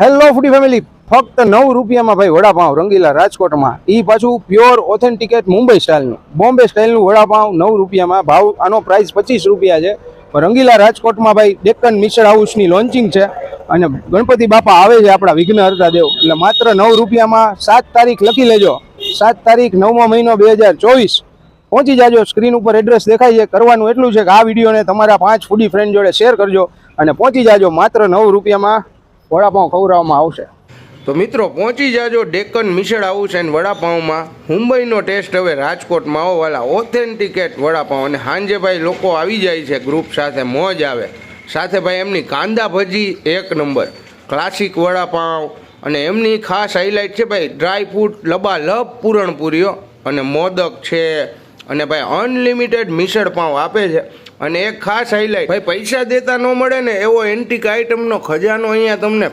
Hello ફૂડી family, ફક્ત 9 રૂપિયામાં ભાઈ વડાપાઉં રંગીલા રાજકોટમાં. એ પાછું પ્યોર ઓથેન્ટિકેટ મુંબઈ સ્ટાઇલનું, બોમ્બે સ્ટાઇલનું વડાપાઉં 9 રૂપિયામાં. ભાવ આનો પ્રાઇસ 25 રૂપિયા છે. રંગીલા રાજકોટમાં ભાઈ ડેક્કન મિસળ હાઉસની લોન્ચિંગ છે અને ગણપતિ બાપા આવે છે આપણા વિઘ્નહર્તા દેવ. એટલે માત્ર 9 રૂપિયામાં 7 તારીખ લખી લેજો, 7 તારીખ 9મો મહિનો 2024. પહોંચી જાજો. સ્ક્રીન ઉપર એડ્રેસ દેખાય છે. કરવાનું એટલું છે કે આ વિડીયોને તમારા 5 ફૂડી ફ્રેન્ડ જોડે શેર કરજો અને પહોંચી જાજો. માત્ર 9 રૂપિયામાં વડાપાઉં ખવડાવવામાં આવશે. તો મિત્રો પહોંચી જાજો Deccan misal house and વડાપાઉંમાં. મુંબઈનો test હવે રાજકોટમાં આવવાલા ઓથેન્ટિકેટ વડાપાઉં. અને સાંજે ભાઈ લોકો આવી જાય છે ગ્રુપ સાથે, મોજ આવે. સાથે ભાઈ એમની કાંદા ભજી 1 નંબર, ક્લાસિક વડાપાઉં અને એમની ખાસ હાઇલાઇટ છે ભાઈ ડ્રાય ફ્રૂટ લબાલબ પૂરણપૂરીઓ અને મોદક છે. અને ભાઈ અનલિમિટેડ મિસળ પાઉં આપે છે. અને એક ખાસ હાઇલાઇટ ભાઈ પૈસા દેતા ન મળે ને એવો એન્ટિક આઇટમનો ખજાનો અહીંયા તમને